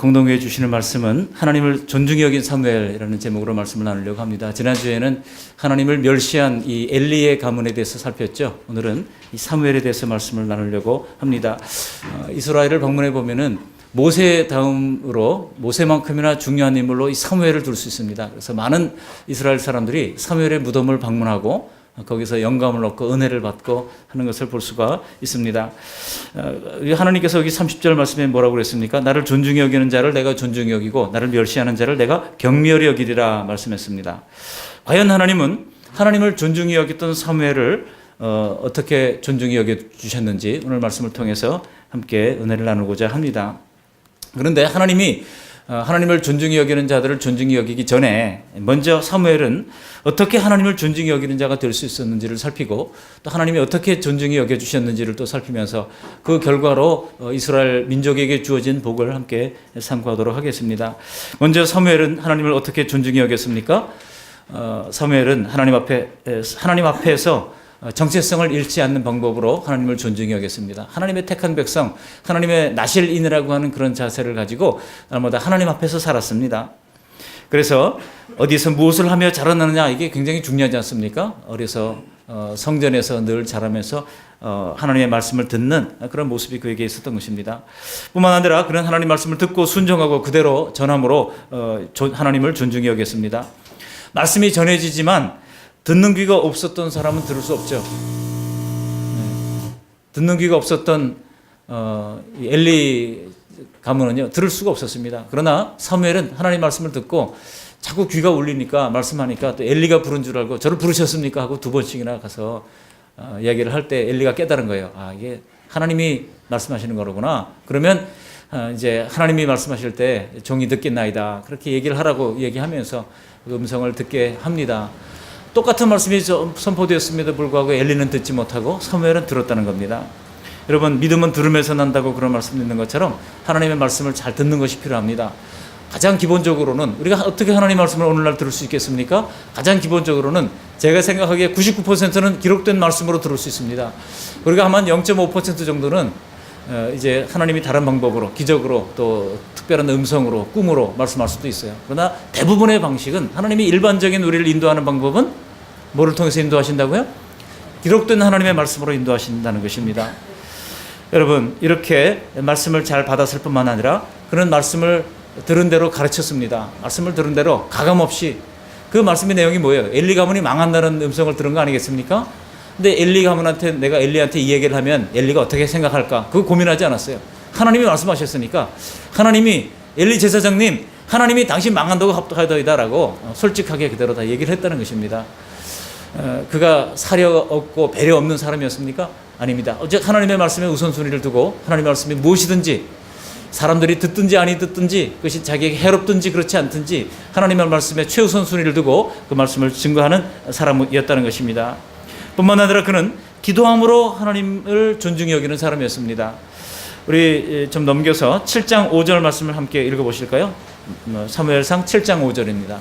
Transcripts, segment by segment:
공동회에 주시는 말씀은 하나님을 존중히 여긴 사무엘이라는 제목으로 말씀을 나누려고 합니다. 지난주에는 하나님을 멸시한 이 엘리의 가문에 대해서 살폈죠. 오늘은 이 사무엘에 대해서 말씀을 나누려고 합니다. 이스라엘을 방문해 보면은 모세 다음으로 모세만큼이나 중요한 인물로 이 사무엘을 둘 수 있습니다. 그래서 많은 이스라엘 사람들이 사무엘의 무덤을 방문하고 거기서 영감을 얻고 은혜를 받고 하는 것을 볼 수가 있습니다. 하나님께서 여기 30절 말씀에 뭐라고 그랬습니까? 나를 존중히 여기는 자를 내가 존중히 여기고 나를 멸시하는 자를 내가 경멸히 여기리라 말씀했습니다. 과연 하나님은 하나님을 존중히 여겼던 사무엘을 어떻게 존중히 여겨주셨는지 오늘 말씀을 통해서 함께 은혜를 나누고자 합니다. 그런데 하나님을 존중히 여기는 자들을 존중히 여기기 전에 먼저 사무엘은 어떻게 하나님을 존중히 여기는 자가 될 수 있었는지를 살피고 또 하나님이 어떻게 존중히 여겨주셨는지를 또 살피면서 그 결과로 이스라엘 민족에게 주어진 복을 함께 상고하도록 하겠습니다. 먼저 사무엘은 하나님을 어떻게 존중히 여겼습니까? 사무엘은 하나님 앞에서 정체성을 잃지 않는 방법으로 하나님을 존중히 여겼습니다. 하나님의 택한 백성, 하나님의 나실인이라고 하는 그런 자세를 가지고 날마다 하나님 앞에서 살았습니다. 그래서 어디서 무엇을 하며 자라나느냐 이게 굉장히 중요하지 않습니까? 어려서 성전에서 늘 자라면서 하나님의 말씀을 듣는 그런 모습이 그에게 있었던 것입니다. 뿐만 아니라 그런 하나님 말씀을 듣고 순종하고 그대로 전함으로 하나님을 존중히 여겼습니다. 말씀이 전해지지만 듣는 귀가 없었던 사람은 들을 수 없죠. 듣는 귀가 없었던 엘리 가문은요 들을 수가 없었습니다. 그러나 사무엘은 하나님 말씀을 듣고 자꾸 귀가 울리니까 말씀하니까 또 엘리가 부른 줄 알고 저를 부르셨습니까 하고 두 번씩이나 가서 이야기를 할 때 엘리가 깨달은 거예요. 이게 하나님이 말씀하시는 거로구나. 그러면 이제 하나님이 말씀하실 때 종이 듣겠나이다. 그렇게 얘기를 하라고 얘기하면서 그 음성을 듣게 합니다. 똑같은 말씀이 선포되었음에도 불구하고 엘리는 듣지 못하고 사무엘은 들었다는 겁니다. 여러분, 믿음은 들으면서 난다고 그런 말씀 있는 것처럼 하나님의 말씀을 잘 듣는 것이 필요합니다. 가장 기본적으로는 우리가 어떻게 하나님의 말씀을 오늘날 들을 수 있겠습니까? 가장 기본적으로는 제가 생각하기에 99%는 기록된 말씀으로 들을 수 있습니다. 우리가 한 0.5% 정도는 이제 하나님이 다른 방법으로 기적으로 또 특별한 음성으로 꿈으로 말씀할 수도 있어요. 그러나 대부분의 방식은 하나님이 일반적인 우리를 인도하는 방법은 뭐를 통해서 인도하신다고요? 기록된 하나님의 말씀으로 인도하신다는 것입니다. 여러분, 이렇게 말씀을 잘 받았을 뿐만 아니라 그런 말씀을 들은 대로 가르쳤습니다. 말씀을 들은 대로 가감없이. 그 말씀의 내용이 뭐예요? 엘리 가문이 망한다는 음성을 들은 거 아니겠습니까? 근데 엘리 가문한테 내가 엘리한테 이 얘기를 하면 엘리가 어떻게 생각할까? 그거 고민하지 않았어요. 하나님이 말씀하셨으니까 하나님이 엘리 제사장님 하나님이 당신 망한다고 하더이다라고 솔직하게 그대로 다 얘기를 했다는 것입니다. 그가 사려 없고 배려 없는 사람이었습니까? 아닙니다. 어쨌든 하나님의 말씀에 우선순위를 두고 하나님의 말씀이 무엇이든지 사람들이 듣든지 아니 듣든지 그것이 자기에게 해롭든지 그렇지 않든지 하나님의 말씀에 최우선순위를 두고 그 말씀을 증거하는 사람이었다는 것입니다. 뿐만 아니라 그는 기도함으로 하나님을 존중히 여기는 사람이었습니다. 우리 좀 넘겨서 7장 5절 말씀을 함께 읽어보실까요? 사무엘상 7장 5절입니다.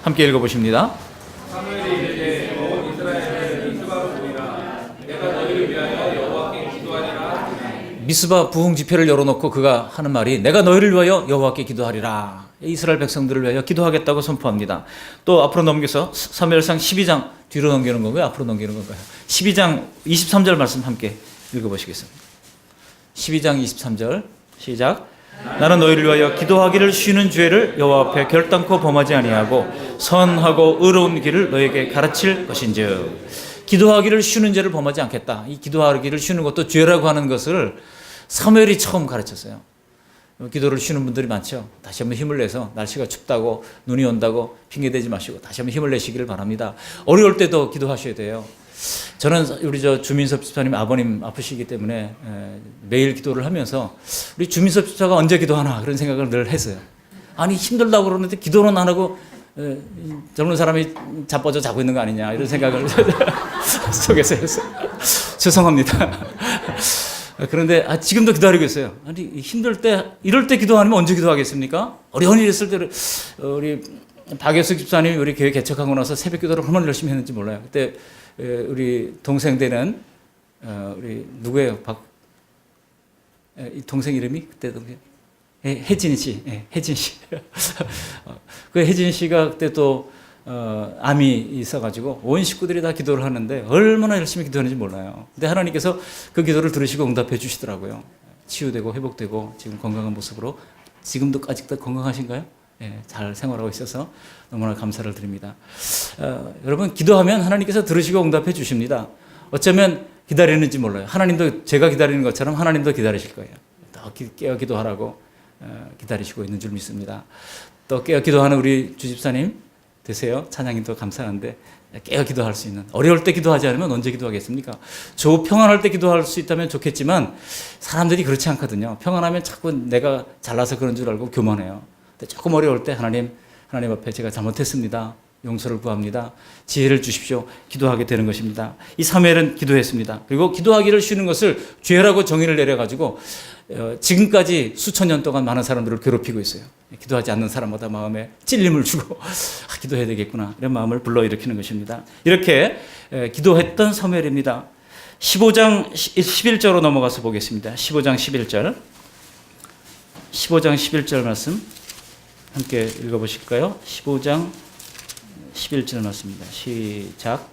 함께 읽어보십니다. 사무엘이 이르되 온 이스라엘은 미스바로 모이라 내가 너희를 위하여 여호와께 기도하리라. 미스바 부흥 집회를 열어놓고 그가 하는 말이 내가 너희를 위하여 여호와께 기도하리라. 이스라엘 백성들을 위하여 기도하겠다고 선포합니다. 또 앞으로 넘겨서 사무엘상 12장 뒤로 넘기는 건가요? 앞으로 넘기는 건가요? 12장 23절 말씀 함께 읽어보시겠습니다. 12장 23절 시작. 나는 너희를 위하여 기도하기를 쉬는 죄를 여호와 앞에 결단코 범하지 아니하고 선하고 의로운 길을 너에게 가르칠 것인즉. 기도하기를 쉬는 죄를 범하지 않겠다. 이 기도하기를 쉬는 것도 죄라고 하는 것을 사무엘이 처음 가르쳤어요. 기도를 쉬는 분들이 많죠. 다시 한번 힘을 내서 날씨가 춥다고 눈이 온다고 핑계대지 마시고 다시 한번 힘을 내시기를 바랍니다. 어려울 때도 기도하셔야 돼요. 저는 우리 주민섭 집사님 아버님 아프시기 때문에 매일 기도를 하면서 우리 주민섭 집사가 언제 기도하나 그런 생각을 늘 했어요. 아니 힘들다고 그러는데 기도는 안 하고 젊은 사람이 자빠져 자고 있는 거 아니냐 이런 생각을 속에서 했어요. 죄송합니다. 그런데 지금도 기도하고 있어요. 아니 힘들 때 이럴 때 기도하면 언제 기도하겠습니까? 어려운 일 있을 때 우리 박예숙 집사님이 우리 교회 개척하고 나서 새벽 기도를 얼마나 열심히 했는지 몰라요. 그때 우리 동생 되는 우리 누구예요? 이 동생 이름이 그때 동생 혜진 씨, 혜진 씨. 그 혜진 씨가 그때 또 암이 있어가지고 온 식구들이 다 기도를 하는데 얼마나 열심히 기도하는지 몰라요. 근데 하나님께서 그 기도를 들으시고 응답해 주시더라고요. 치유되고 회복되고 지금 건강한 모습으로 지금도 아직도 건강하신가요? 잘 생활하고 있어서 너무나 감사를 드립니다. 여러분 기도하면 하나님께서 들으시고 응답해 주십니다. 어쩌면 기다리는지 몰라요. 하나님도 제가 기다리는 것처럼 하나님도 기다리실 거예요. 더 깨어 기도하라고 기다리시고 있는 줄 믿습니다. 또 깨어 기도하는 우리 주집사님 되세요. 찬양이 또 감사한데 깨어 기도할 수 있는, 어려울 때 기도하지 않으면 언제 기도하겠습니까? 평안할 때 기도할 수 있다면 좋겠지만 사람들이 그렇지 않거든요. 평안하면 자꾸 내가 잘나서 그런 줄 알고 교만해요. 근데 조금 어려울 때 하나님 앞에 제가 잘못했습니다. 용서를 구합니다. 지혜를 주십시오. 기도하게 되는 것입니다. 이 사무엘은 기도했습니다. 그리고 기도하기를 쉬는 것을 죄라고 정의를 내려가지고 지금까지 수천 년 동안 많은 사람들을 괴롭히고 있어요. 기도하지 않는 사람마다 마음에 찔림을 주고 기도해야 되겠구나 이런 마음을 불러일으키는 것입니다. 이렇게 기도했던 사무엘입니다. 15장 11절로 넘어가서 보겠습니다. 15장 11절 15장 11절 말씀 함께 읽어보실까요? 15장 11절 말씀입니다. 시작.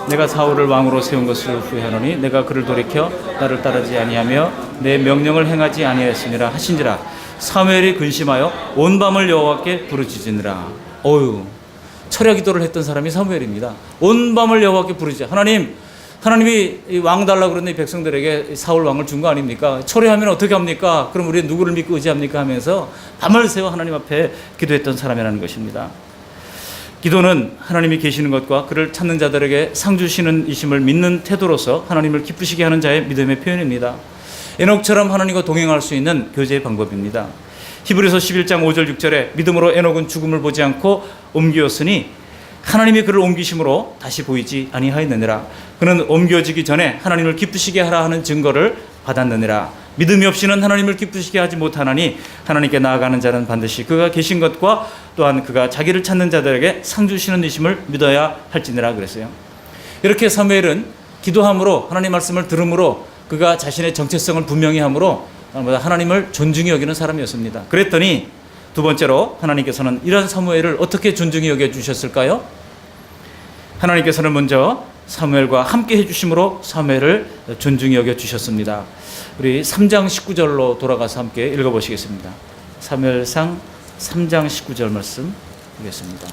내가 사울을 왕으로 세운 것을 후회하노니 내가 그를 돌이켜 나를 따르지 아니하며 내 명령을 행하지 아니하였음이라 하신지라. 사무엘이 근심하여 온 밤을 여호와께 부르짖으니라. 철야 기도를 했던 사람이 사무엘입니다. 온 밤을 여호와께 부르짖어. 하나님이 왕 달라고 그러는데 이 백성들에게 사울 왕을 준 거 아닙니까? 철회하면 어떻게 합니까? 그럼 우리는 누구를 믿고 의지합니까? 하면서 밤을 새워 하나님 앞에 기도했던 사람이라는 것입니다. 기도는 하나님이 계시는 것과 그를 찾는 자들에게 상 주시는 이심을 믿는 태도로서 하나님을 기쁘시게 하는 자의 믿음의 표현입니다. 에녹처럼 하나님과 동행할 수 있는 교제의 방법입니다. 히브리서 11장 5절 6절에 믿음으로 에녹은 죽음을 보지 않고 옮기었으니 하나님이 그를 옮기심으로 다시 보이지 아니하였느니라. 그는 옮겨지기 전에 하나님을 기쁘시게 하라 하는 증거를 받았느니라. 믿음이 없이는 하나님을 기쁘시게 하지 못하나니 하나님께 나아가는 자는 반드시 그가 계신 것과 또한 그가 자기를 찾는 자들에게 상 주시는 이심을 믿어야 할지니라 그랬어요. 이렇게 사무엘은 기도함으로 하나님 말씀을 들음으로 그가 자신의 정체성을 분명히 함으로 하나님을 존중히 여기는 사람이었습니다. 그랬더니 두 번째로 하나님께서는 이런 사무엘을 어떻게 존중히 여겨 주셨을까요? 하나님께서는 먼저 사무엘과 함께 해주심으로 사무엘을 존중히 여겨 주셨습니다. 우리 3장 19절로 돌아가서 함께 읽어보시겠습니다. 사무엘상 3장 19절 말씀 보겠습니다.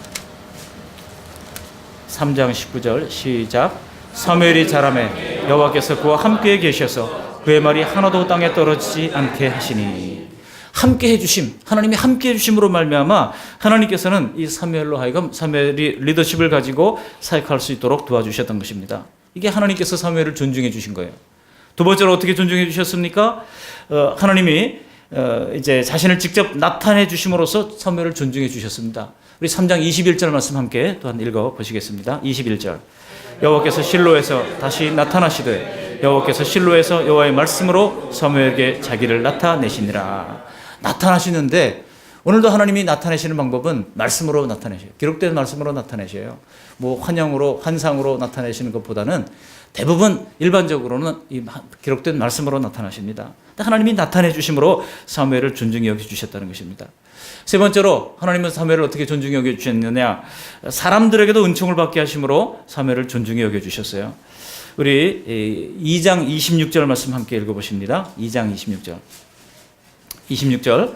3장 19절 시작. 사무엘이 자라매 여호와께서 그와 함께 계셔서 그의 말이 하나도 땅에 떨어지지 않게 하시니. 함께 해주심, 하나님이 함께 해주심으로 말미암아 하나님께서는 이 사무엘로 하여금 사무엘이 리더십을 가지고 사역할 수 있도록 도와주셨던 것입니다. 이게 하나님께서 사무엘을 존중해 주신 거예요. 두 번째로 어떻게 존중해 주셨습니까? 하나님이 이제 자신을 직접 나타내 주심으로써 사무엘을 존중해 주셨습니다. 우리 3장 21절 말씀 함께 또한 읽어 보시겠습니다. 21절. 여호와께서 실로에서 다시 나타나시되 여호와께서 실로에서 여호와의 말씀으로 사무엘에게 자기를 나타내시니라. 나타나시는데 오늘도 하나님이 나타내시는 방법은 말씀으로 나타내셔요. 기록된 말씀으로 나타내셔요. 환영으로 환상으로 나타내시는 것보다는 대부분 일반적으로는 이 기록된 말씀으로 나타나십니다. 하나님이 나타내 주심으로 사무엘을 존중히 여겨 주셨다는 것입니다. 세 번째로 하나님은 사무엘을 어떻게 존중히 여겨 주셨느냐? 사람들에게도 은총을 받게 하심으로 사무엘을 존중히 여겨 주셨어요. 우리 2장 26절 말씀 함께 읽어보십니다. 2장 26절. 26절.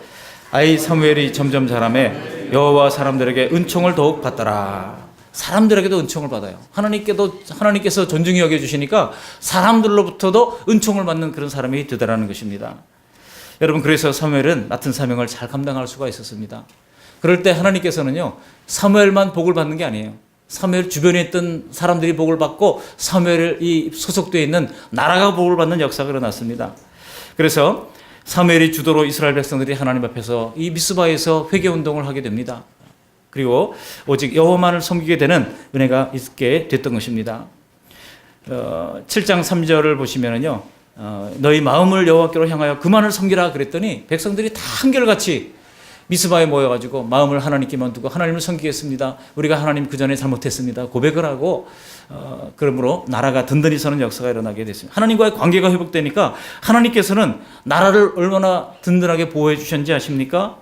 아이 사무엘이 점점 자라매 여호와 사람들에게 은총을 더욱 받더라. 사람들에게도 은총을 받아요. 하나님께서 존중히 여겨주시니까 사람들로부터도 은총을 받는 그런 사람이 되더라는 것입니다. 여러분, 그래서 사무엘은 맡은 사명을 잘 감당할 수가 있었습니다. 그럴 때 하나님께서는요, 사무엘만 복을 받는 게 아니에요. 사무엘 주변에 있던 사람들이 복을 받고 사무엘이 소속되어 있는 나라가 복을 받는 역사가 일어났습니다. 그래서 사무엘이 주도로 이스라엘 백성들이 하나님 앞에서 이 미스바에서 회개운동을 하게 됩니다. 그리고 오직 여호와만을 섬기게 되는 은혜가 있게 됐던 것입니다. 7장 3절을 보시면은요, 너희 마음을 여호와께로 향하여 그만을 섬기라 그랬더니 백성들이 다 한결같이 미스바에 모여가지고 마음을 하나님께만 두고 하나님을 섬기겠습니다. 우리가 하나님 그 전에 잘못했습니다. 고백을 하고 그러므로 나라가 든든히 서는 역사가 일어나게 됐습니다. 하나님과의 관계가 회복되니까 하나님께서는 나라를 얼마나 든든하게 보호해 주셨는지 아십니까?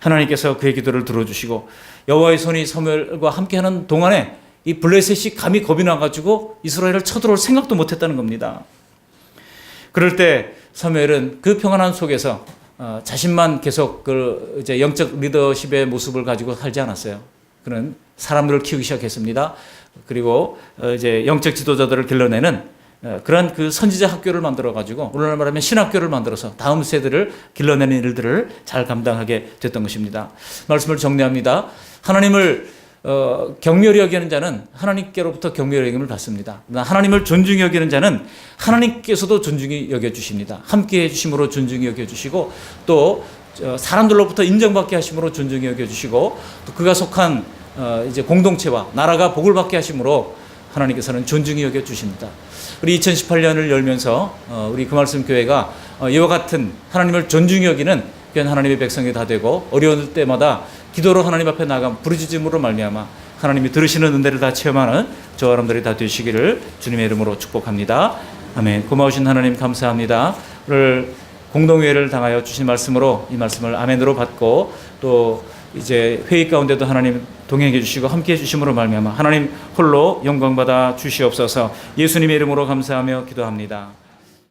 하나님께서 그의 기도를 들어주시고 여호와의 손이 사무엘과 함께하는 동안에 이 블레셋이 감히 겁이 나가지고 이스라엘을 쳐들어올 생각도 못했다는 겁니다. 그럴 때 사무엘은 그 평안함 속에서 자신만 계속 그 이제 영적 리더십의 모습을 가지고 살지 않았어요. 그는 사람들을 키우기 시작했습니다. 그리고 이제 영적 지도자들을 길러내는 그런 그 선지자 학교를 만들어 가지고 오늘날 말하면 신학교를 만들어서 다음 세대를 길러내는 일들을 잘 감당하게 됐던 것입니다. 말씀을 정리합니다. 하나님을 경멸히 여기는 자는 하나님께로부터 경멸히 여김을 받습니다. 하나님을 존중히 여기는 자는 하나님께서도 존중히 여겨주십니다. 함께 해주심으로 존중히 여겨주시고 또 사람들로부터 인정받게 하심으로 존중히 여겨주시고 또 그가 속한 이제 공동체와 나라가 복을 받게 하심으로 하나님께서는 존중히 여겨주십니다. 우리 2018년을 열면서 우리 그 말씀 교회가 이와 같은 하나님을 존중히 여기는 귀한 하나님의 백성이 다 되고 어려울 때마다 기도로 하나님 앞에 나아가 부르짖음으로 말미암아 하나님이 들으시는 은혜를 다 체험하는 저와 여러분들이 다 되시기를 주님의 이름으로 축복합니다. 아멘. 고마우신 하나님 감사합니다. 오늘 공동회의를 당하여 주신 말씀으로 이 말씀을 아멘으로 받고 또 이제 회의 가운데도 하나님 동행해 주시고 함께 해 주심으로 말미암아 하나님 홀로 영광 받아 주시옵소서. 예수님의 이름으로 감사하며 기도합니다.